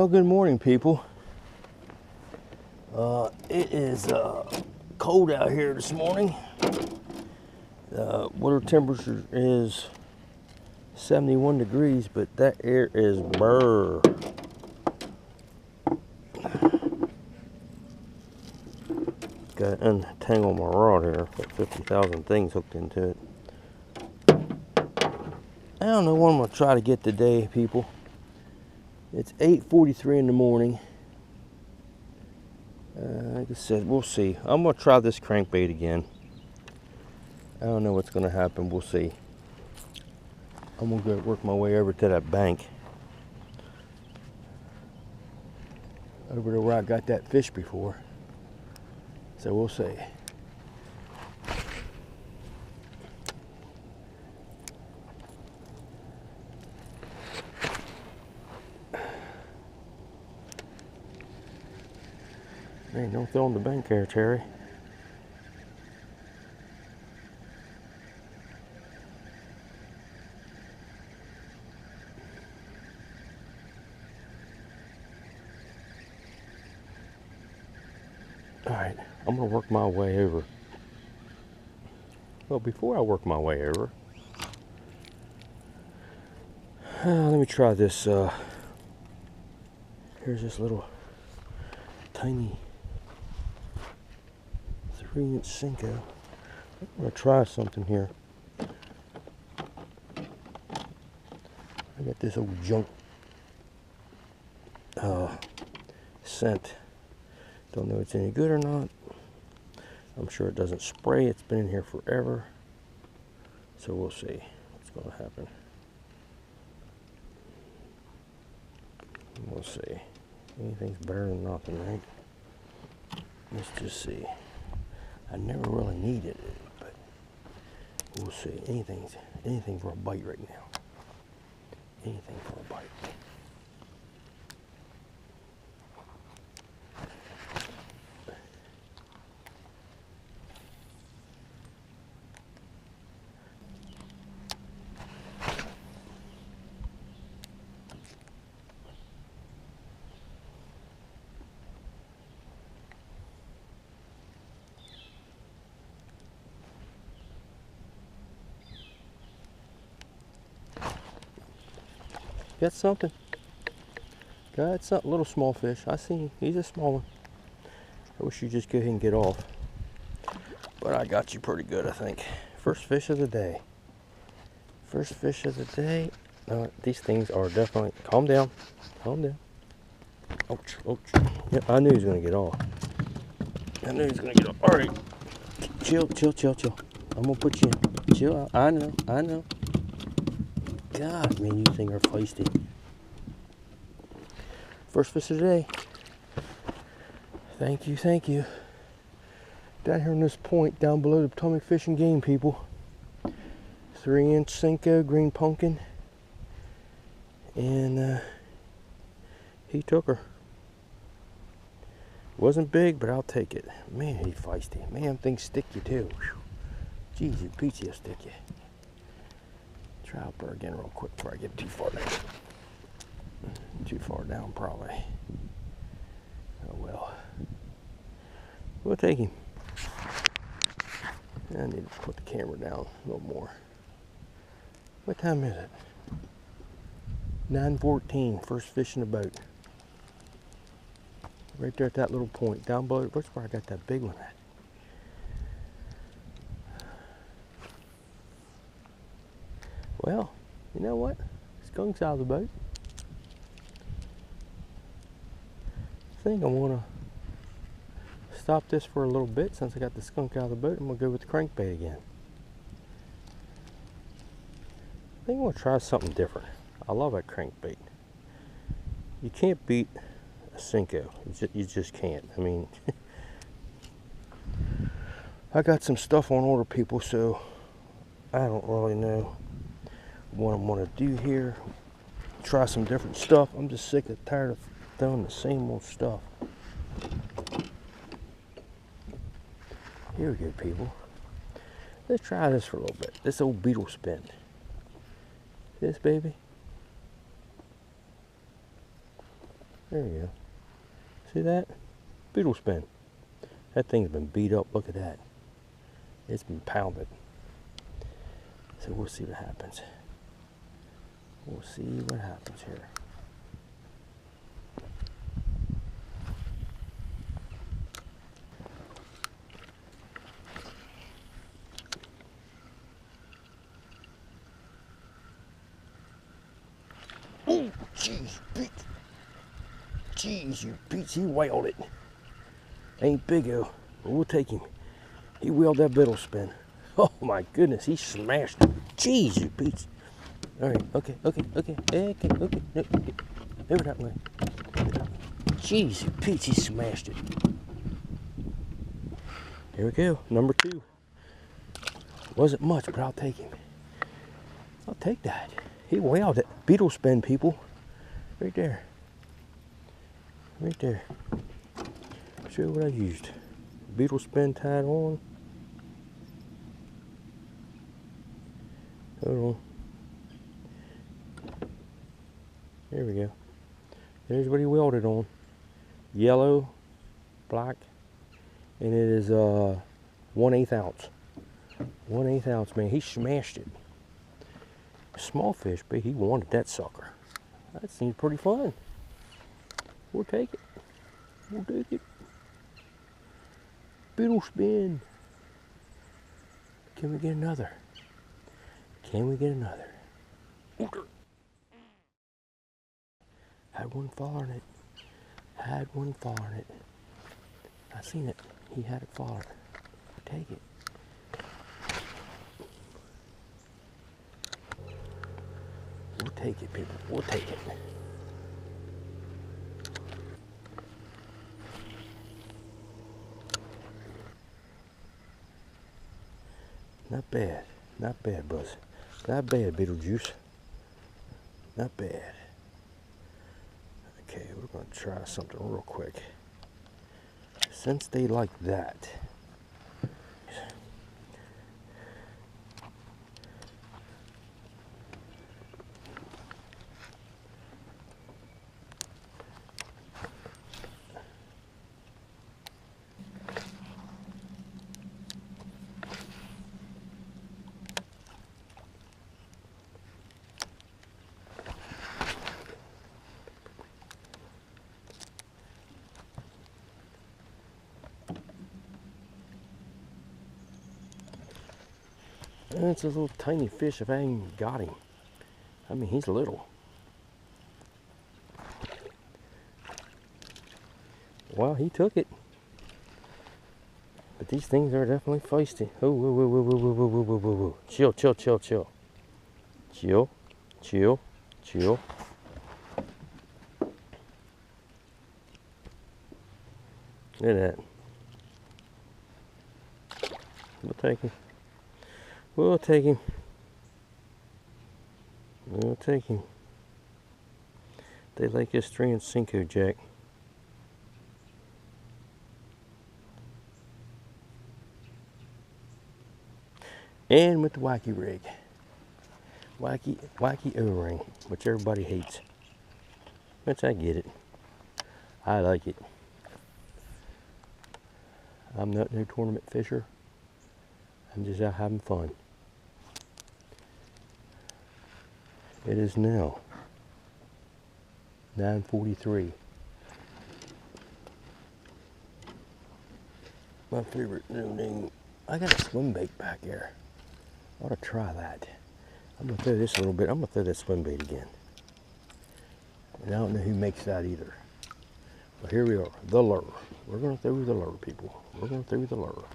Well, good morning, people. It is cold out here this morning. Water temperature is 71 degrees, but that air is brr. Got to untangle my rod here. Got 50,000 things hooked into it. I don't know what I'm going to try to get today, people. It's 8:43 in the morning. Like I said, we'll see. I'm going to try this crankbait again. I don't know what's going to happen. We'll see. I'm going to go work my way over to that bank. Over to where I got that fish before. So we'll see. Man, don't throw on the bank there, Terry. Alright, I'm going to work my way over. Well, before I work my way over, let me try this. Here's this little tiny 3-inch Senko. I'm going to try something here. I got this old junk scent. Don't know if it's any good or not. I'm sure it doesn't spray. It's been in here forever. So we'll see what's going to happen. We'll see. Anything's better than nothing, right? Let's just see. I never really needed it, but we'll see. Anything for a bite right now. Anything for a bite. Got something. Got something. Little small fish. I see him. He's a small one. I wish you'd just go ahead and get off. But I got you pretty good, I think. First fish of the day. First fish of the day. These things are definitely... Calm down. Calm down. Ouch. Ouch. Yep, I knew he was going to get off. I knew he was going to get off. All right. Chill, chill, chill, chill. I'm going to put you in. Chill out. I know. I know. God, man, you things are feisty. First fish of the day. Thank you, thank you. Down here on this point, down below the Potomac Fishing game, people. 3-inch Senko, green pumpkin. And he took her. Wasn't big, but I'll take it. Man, he's feisty. Man, things stick you too. Jeez, you peachy, will stick you. Try out her again real quick before I get too far down. Too far down, probably. Oh well. We'll take him. I need to put the camera down a little more. What time is it? 9:14. First fish in the boat. Right there at that little point. Down below. Where's where I got that big one at? Well, you know what? Skunk's out of the boat. I think I'm gonna stop this for a little bit since I got the skunk out of the boat. I'm gonna go with the crankbait again. I think I'm gonna try something different. I love that crankbait. You can't beat a Senko. You just can't. I mean, I got some stuff on order, people, so I don't really know what I'm gonna do here. Try some different stuff. I'm just sick and tired of throwing the same old stuff. Here we go, people. Let's try this for a little bit. This old beetle spin. This baby. There you go. See that? Beetle spin. That thing's been beat up. Look at that. It's been pounded. So we'll see what happens. We'll see what happens here. Oh, jeez, Pete. Jeez, you Pete, he whaled it. Ain't big O, but we'll take him. He wheeled that beetle spin. Oh my goodness, he smashed it. Jeez, you Pete. All right, okay. No, never that way. Jeez, you Pete, he smashed it. Here we go, number 2. Wasn't much, but I'll take him. I'll take that. He whaled it. Beetle spin, people. Right there. Right there. Show you what I used. Beetle spin tied on. Hold on. There we go. There's what he welded on. Yellow, black, and it is 1/8 ounce. 1/8 ounce, man. He smashed it. Small fish, but he wanted that sucker. That seems pretty fun. We'll take it. We'll take it. Beetle spin. Can we get another? Can we get another? Had one following it. Had one following it. I seen it. He had it following. Take it. We'll take it, people. We'll take it. Not bad. Not bad, Buzz. Not bad, Beetlejuice. Not bad. Okay, we're going to try something real quick. Since they like that, it's a little tiny fish if I ain't got him. I mean, he's little. Well, he took it. But these things are definitely feisty. Oh, whoa, whoa, whoa, whoa, whoa, whoa, whoa, whoa, whoa, whoa. Chill, chill, chill, chill. Chill, chill, chill. Look at that. We'll take him. We'll take him. We'll take him. They like this 3-inch Cinco jack. And with the wacky rig. Wacky O-ring, which everybody hates. Which I get it. I like it. I'm not no tournament fisher. I'm just out having fun. It is now 9:43. My favorite new name. I got a swim bait back there. I ought to try that. I'm gonna throw this a little bit. I'm gonna throw that swim bait again. And I don't know who makes that either. But here we are, the lure. We're gonna throw the lure, people. We're gonna throw the lure.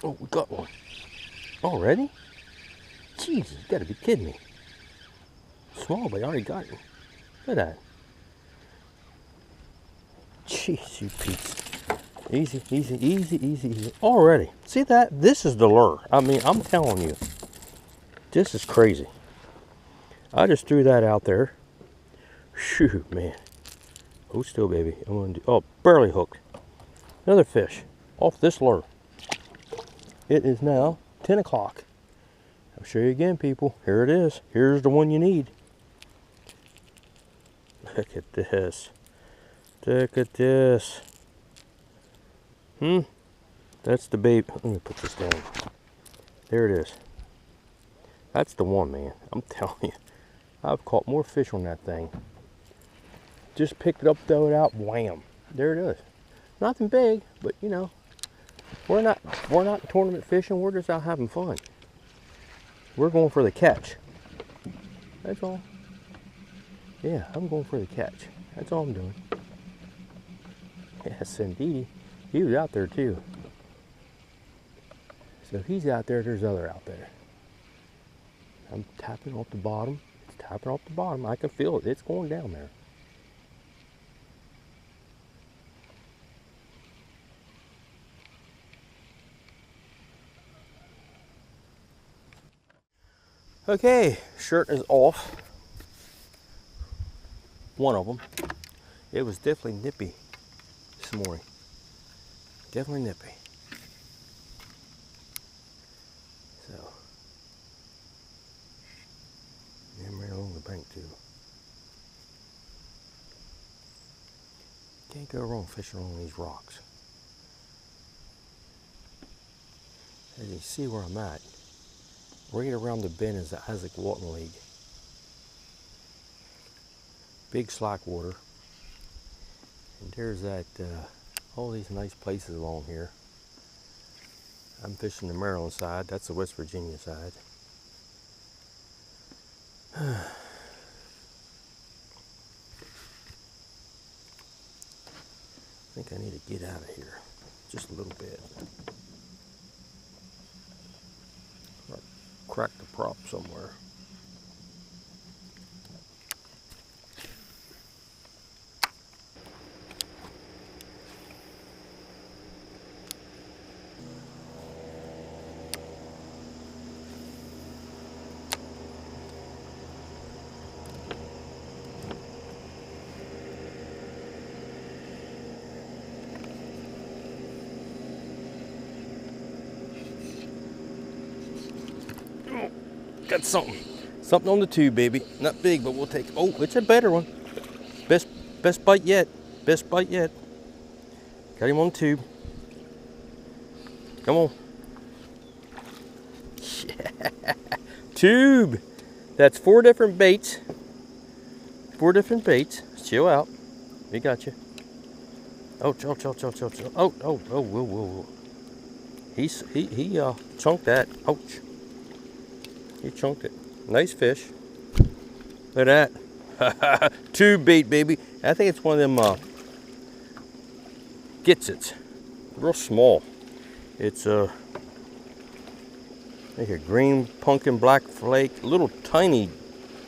Oh, we got one. Already? Jeez, you gotta be kidding me. Small, but I already got it. Look at that. Jeez, you Pete's. Easy, easy, easy, easy, easy. Already. See that? This is the lure. I mean, I'm telling you. This is crazy. I just threw that out there. Shoot, man. Hold still, baby. I'm gonna do, oh, barely hooked. Another fish. off this lure. It is now 10 o'clock. I'll show you again, people. Here it is. Here's the one you need. Look at this. Look at this. That's the babe. Let me put this down. There it is. That's the one, man. I'm telling you. I've caught more fish on that thing. Just picked it up, throw it out, wham. There it is. Nothing big, but you know, we're not tournament fishing, we're just out having fun. We're going for the catch. That's all. Yeah, I'm going for the catch. That's all I'm doing. Yes, indeed. He was out there too. So if he's out there, there's other out there. I'm tapping off the bottom. It's tapping off the bottom. I can feel it. It's going down there. Okay, shirt is off. One of them. It was definitely nippy this morning. Definitely nippy. So, and right along the bank too. Can't go wrong fishing on these rocks. As you see where I'm at, right around the bend is the MacLeod Water League. BigSlack Water. And there's that, all these nice places along here. I'm fishing the Maryland side, that's the West Virginia side. I think I need to get out of here just a little bit. Crack the prop somewhere. Got something on the tube, baby. Not big, but we'll take it. Oh, it's a better one. Best bite yet. Best bite yet. Got him on the tube. Come on. Yeah. Tube. That's 4 different baits. 4 different baits. Chill out. We got you. Oh, chill. Oh, whoa. He chunked that. Ouch. He chunked it. Nice fish. Look at that. Tube bait, baby. I think it's one of them gets it. Real small. It's like a green pumpkin black flake. Little tiny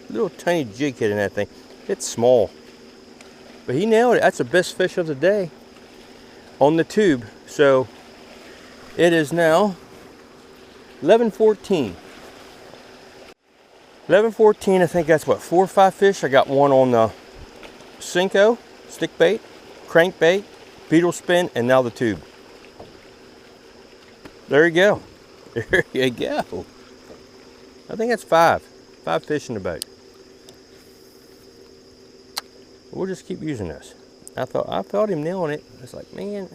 jig head in that thing. It's small. But he nailed it. That's the best fish of the day on the tube. So it is now 11:14. 11:14, I think that's what, 4 or 5 fish. I got one on the Cinco, stick bait, crankbait, beetle spin, and now the tube. There you go. There you go. I think that's 5 fish in the boat. We'll just keep using this. I felt him nailing it. It's like, man.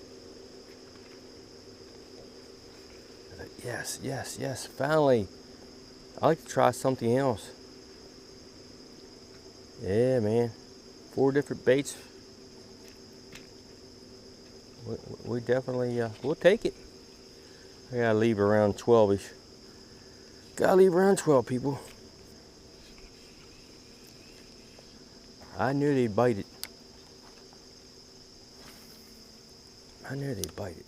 I thought, yes, finally. I like to try something else. Yeah, man. 4 different baits. We definitely, we'll take it. I gotta leave around 12-ish. Gotta leave around 12, people. I knew they'd bite it. I knew they'd bite it.